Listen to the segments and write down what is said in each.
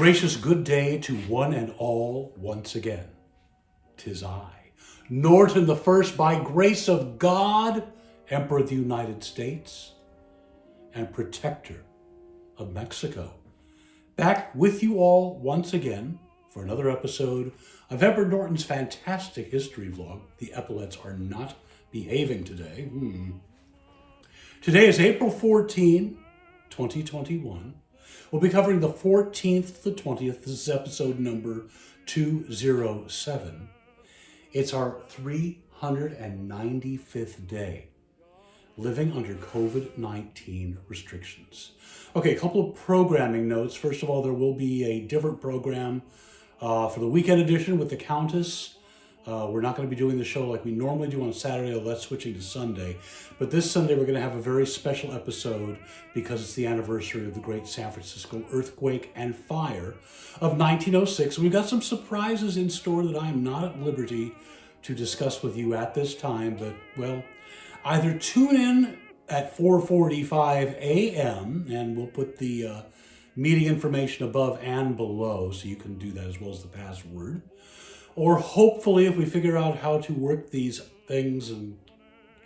Gracious good day to one and all once again. 'Tis I, Norton the First, by grace of God, Emperor of the United States and Protector of Mexico. Back with you all once again for another episode of Emperor Norton's fantastic history vlog. The epaulets are not behaving today. Today is April 14, 2021. We'll be covering the 14th to the 20th. This is episode number 207. It's our 395th day living under COVID-19 restrictions. Okay, a couple of programming notes. First of all, there will be a different program for the weekend edition with the Countess. We're not going to be doing the show like we normally do on Saturday, although that's switching to Sunday. But this Sunday, we're going to have a very special episode because it's the anniversary of the great San Francisco earthquake and fire of 1906. And we've got some surprises in store that I am not at liberty to discuss with you at this time. But, well, either tune in at 4:45 a.m. and we'll put the meeting information above and below so you can do that as well as the password. Or hopefully, if we figure out how to work these things and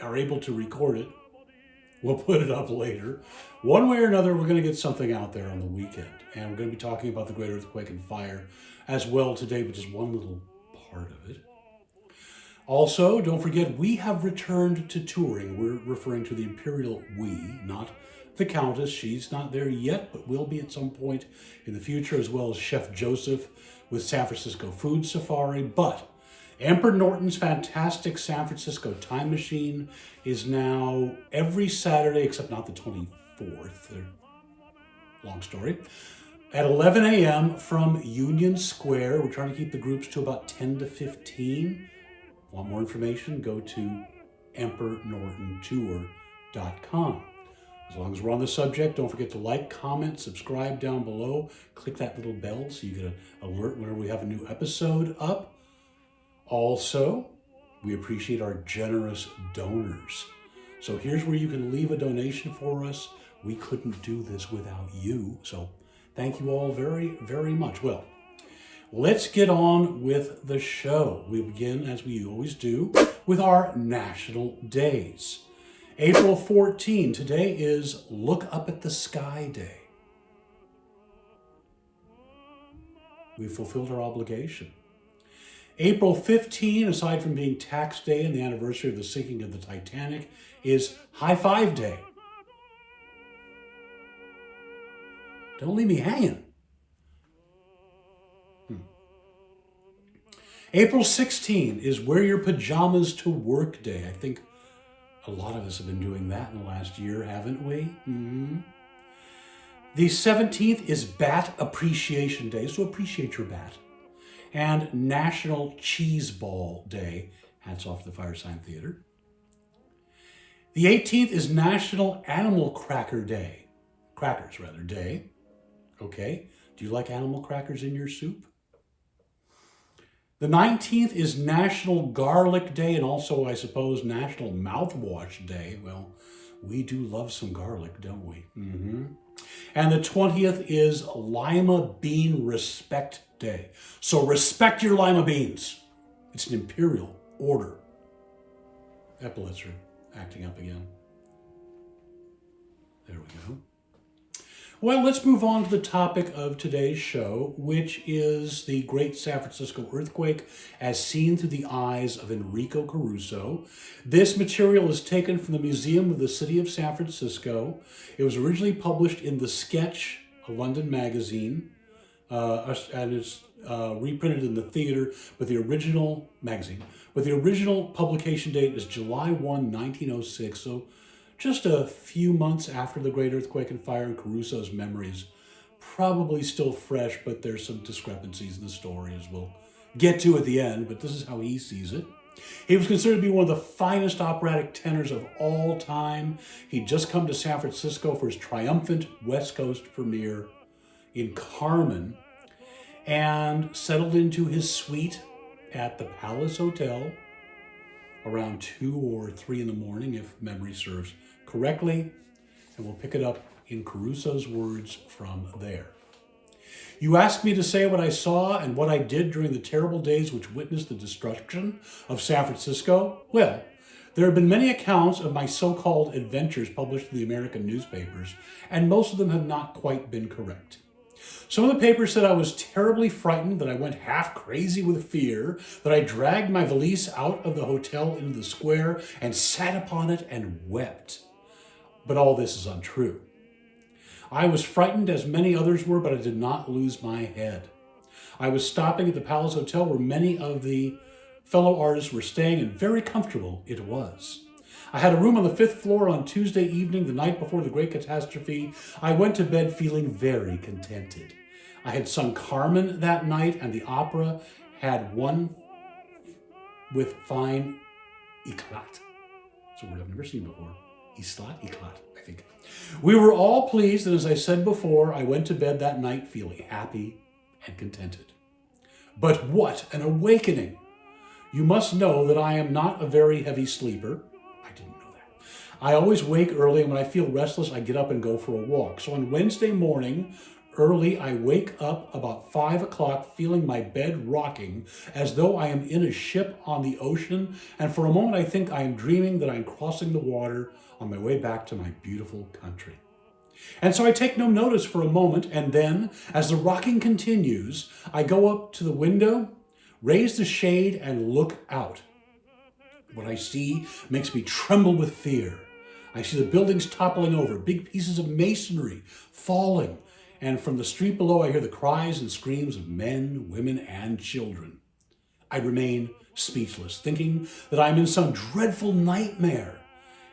are able to record it, we'll put it up later. One way or another, we're going to get something out there on the weekend. And we're going to be talking about the great earthquake and fire as well today, but just one little part of it. Also, don't forget, we have returned to touring. We're referring to the Imperial we, not the Countess. She's not there yet, but will be at some point in the future, as well as Chef Joseph with San Francisco Food Safari. But Emperor Norton's fantastic San Francisco time machine is now every Saturday, except not the 24th. Long story. At 11 a.m. from Union Square. We're trying to keep the groups to about 10 to 15. Want more information? Go to emperornortontour.com. As long as we're on the subject, don't forget to like, comment, subscribe down below. Click that little bell so you get an alert whenever we have a new episode up. Also, we appreciate our generous donors. So here's where you can leave a donation for us. We couldn't do this without you. So thank you all very, very much. Well, let's get on with the show. We begin, as we always do, with our national days. April 14, today is Look Up at the Sky Day. We've fulfilled our obligation. April 15, aside from being tax day and the anniversary of the sinking of the Titanic, is High Five Day. Don't leave me hanging. April 16 is Wear Your Pajamas to Work Day. I think a lot of us have been doing that in the last year, haven't we? The 17th is Bat Appreciation Day, so appreciate your bat. And National Cheese Ball Day. Hats off to the Firesign Theater. The 18th is National Animal Cracker Day. Day. Okay. Do you like animal crackers in your soup? The 19th is National Garlic Day and also, I suppose, National Mouthwash Day. Well, we do love some garlic, don't we? And the 20th is Lima Bean Respect Day. So respect your lima beans. It's an imperial order. Epaulets are acting up again. There we go. Well, let's move on to the topic of today's show, which is the great San Francisco earthquake as seen through the eyes of Enrico Caruso. This material is taken from the Museum of the City of San Francisco. It was originally published in The Sketch, a London magazine, and it's reprinted in the theater, but the original magazine. But the original publication date is July 1, 1906, so just a few months after the great earthquake and fire, and Caruso's memory is probably still fresh, but there's some discrepancies in the story as we'll get to at the end, but this is how he sees it. He was considered to be one of the finest operatic tenors of all time. He'd just come to San Francisco for his triumphant West Coast premiere in Carmen and settled into his suite at the Palace Hotel around 2 or 3 in the morning, if memory serves correctly, and we'll pick it up in Caruso's words from there. You asked me to say what I saw and what I did during the terrible days which witnessed the destruction of San Francisco. Well, there have been many accounts of my so-called adventures published in the American newspapers, and most of them have not quite been correct. Some of the papers said I was terribly frightened, that I went half crazy with fear, that I dragged my valise out of the hotel into the square and sat upon it and wept. But all this is untrue. I was frightened as many others were, but I did not lose my head. I was stopping at the Palace Hotel where many of the fellow artists were staying, and very comfortable it was. I had a room on the 5th floor on Tuesday evening, the night before the great catastrophe. I went to bed feeling very contented. I had sung Carmen that night, and the opera had one with fine éclat. It's a word I've never seen before. Éclat, I think. We were all pleased, and as I said before, I went to bed that night feeling happy and contented. But what an awakening! You must know that I am not a very heavy sleeper. I didn't know that. I always wake early, and when I feel restless, I get up and go for a walk. So on Wednesday morning, early, I wake up about 5 o'clock feeling my bed rocking as though I am in a ship on the ocean, and for a moment I think I am dreaming that I'm crossing the water on my way back to my beautiful country. And so I take no notice for a moment, and then, as the rocking continues, I go up to the window, raise the shade, and look out. What I see makes me tremble with fear. I see the buildings toppling over, big pieces of masonry falling, and from the street below I hear the cries and screams of men, women, and children. I remain speechless, thinking that I'm in some dreadful nightmare.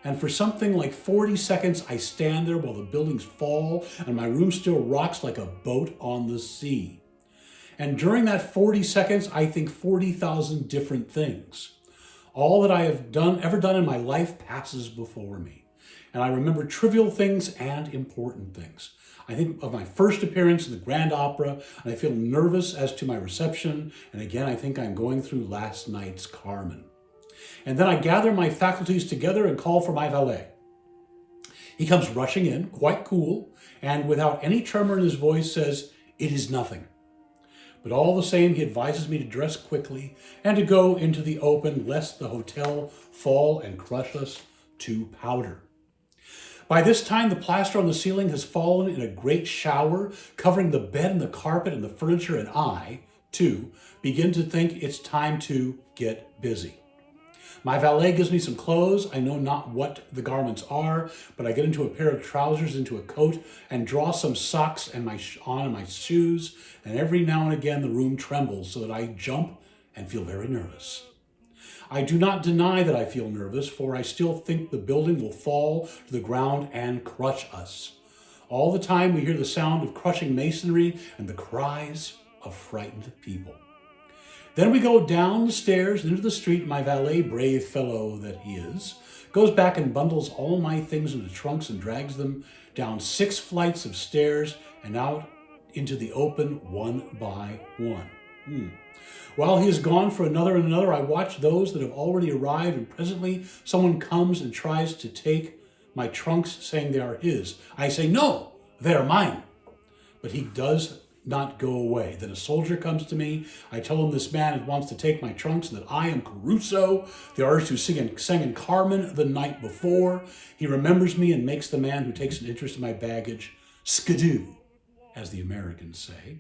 And for something like 40 seconds, I stand there while the buildings fall and my room still rocks like a boat on the sea. And during that 40 seconds, I think 40,000 different things. All that I have ever done in my life passes before me. And I remember trivial things and important things. I think of my first appearance in the Grand Opera, and I feel nervous as to my reception. And again, I think I'm going through last night's Carmen. And then I gather my faculties together and call for my valet. He comes rushing in, quite cool, and without any tremor in his voice says, "It is nothing." But all the same, he advises me to dress quickly and to go into the open, lest the hotel fall and crush us to powder. By this time, the plaster on the ceiling has fallen in a great shower, covering the bed and the carpet and the furniture, and I, too, begin to think it's time to get busy. My valet gives me some clothes. I know not what the garments are, but I get into a pair of trousers, into a coat, and draw some socks and my shoes, and every now and again the room trembles so that I jump and feel very nervous. I do not deny that I feel nervous, for I still think the building will fall to the ground and crush us. All the time we hear the sound of crushing masonry and the cries of frightened people. Then we go down the stairs into the street. My valet, brave fellow that he is, goes back and bundles all my things into trunks and drags them down 6 flights of stairs and out into the open one by one. While he is gone for another and another, I watch those that have already arrived, and presently someone comes and tries to take my trunks, saying they are his. I say, "No, they are mine." But he does not go away. Then a soldier comes to me. I tell him this man wants to take my trunks and that I am Caruso, the artist who sang in Carmen the night before. He remembers me and makes the man who takes an interest in my baggage skidoo, as the Americans say.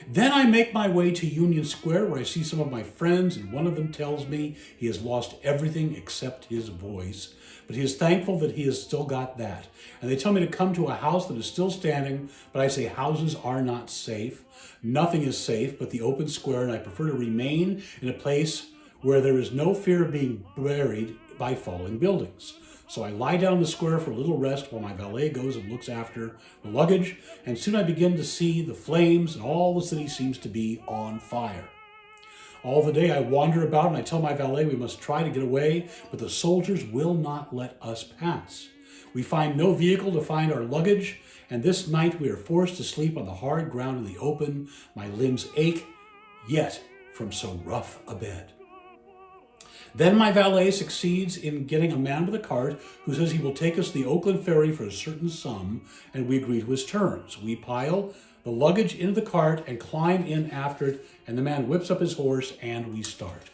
Then I make my way to Union Square, where I see some of my friends, and one of them tells me he has lost everything except his voice, but he is thankful that he has still got that. And they tell me to come to a house that is still standing, but I say houses are not safe. Nothing is safe but the open square, and I prefer to remain in a place where there is no fear of being buried by falling buildings. So I lie down in the square for a little rest while my valet goes and looks after the luggage, and soon I begin to see the flames, and all the city seems to be on fire. All the day I wander about, and I tell my valet we must try to get away, but the soldiers will not let us pass. We find no vehicle to find our luggage, and this night we are forced to sleep on the hard ground in the open. My limbs ache, yet from so rough a bed. Then my valet succeeds in getting a man with a cart who says he will take us to the Oakland ferry for a certain sum, and we agree to his terms. We pile the luggage into the cart and climb in after it, and the man whips up his horse and we start.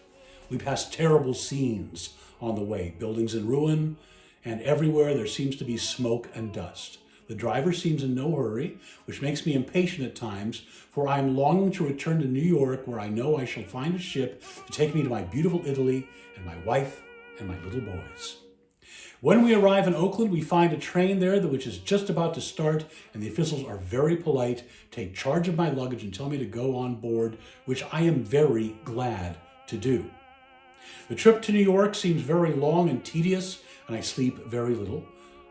We pass terrible scenes on the way, buildings in ruin, and everywhere there seems to be smoke and dust. The driver seems in no hurry, which makes me impatient at times, for I am longing to return to New York, where I know I shall find a ship to take me to my beautiful Italy and my wife and my little boys. When we arrive in Oakland, we find a train there which is just about to start, and the officials are very polite, take charge of my luggage and tell me to go on board, which I am very glad to do. The trip to New York seems very long and tedious, and I sleep very little.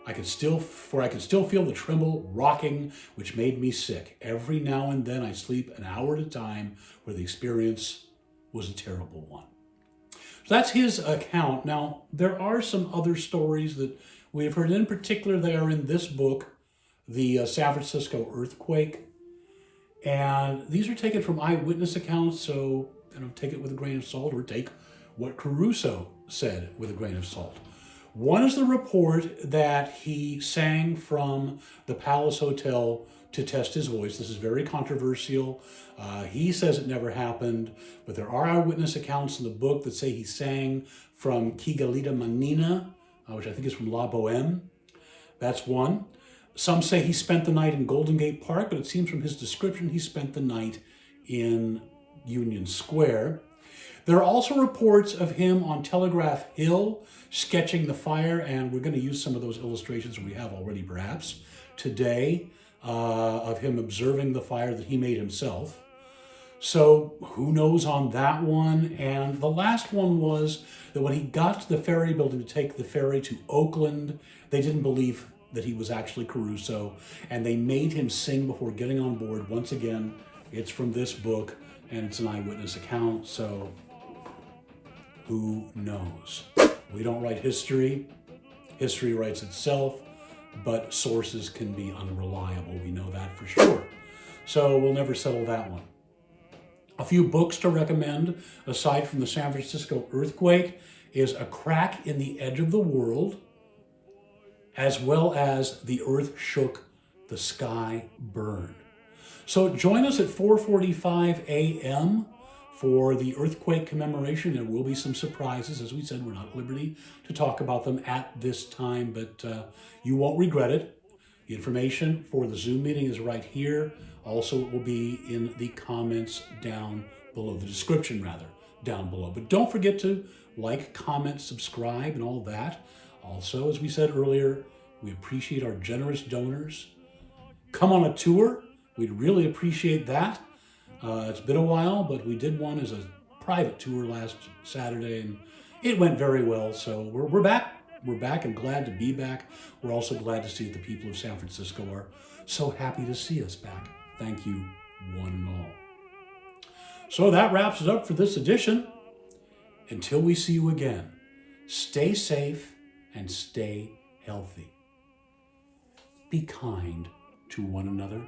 I can still feel the tremble rocking, which made me sick. Every now and then I sleep an hour at a time, where the experience was a terrible one. So that's his account. Now, there are some other stories that we have heard. In particular, they are in this book, the San Francisco earthquake. And these are taken from eyewitness accounts, so take it with a grain of salt, or take what Caruso said with a grain of salt. One is the report that he sang from the Palace Hotel to test his voice. This is very controversial. He says it never happened, but there are eyewitness accounts in the book that say he sang from Kigalita Manina, which I think is from La Boheme. That's one. Some say he spent the night in Golden Gate Park, but it seems from his description he spent the night in Union Square. There are also reports of him on Telegraph Hill sketching the fire, and we're going to use some of those illustrations we have already perhaps today of him observing the fire that he made himself. So who knows on that one? And the last one was that when he got to the ferry building to take the ferry to Oakland, they didn't believe that he was actually Caruso, and they made him sing before getting on board. Once again, it's from this book, and it's an eyewitness account, so who knows? We don't write history. History writes itself, but sources can be unreliable. We know that for sure. So we'll never settle that one. A few books to recommend, aside from the San Francisco earthquake, is A Crack in the Edge of the World, as well as The Earth Shook, the Sky Burned. So join us at 4:45 a.m. for the earthquake commemoration. There will be some surprises. As we said, we're not at liberty to talk about them at this time, but you won't regret it. The information for the Zoom meeting is right here. Also, it will be in the comments down below, the description rather, down below. But don't forget to like, comment, subscribe, and all that. Also, as we said earlier, we appreciate our generous donors. Come on a tour. We'd really appreciate that. It's been a while, but we did one as a private tour last Saturday, and it went very well. So we're back. We're back and glad to be back. We're also glad to see that the people of San Francisco are so happy to see us back. Thank you, one and all. So that wraps it up for this edition. Until we see you again, stay safe and stay healthy. Be kind to one another.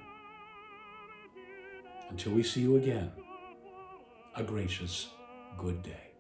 Until we see you again, a gracious good day.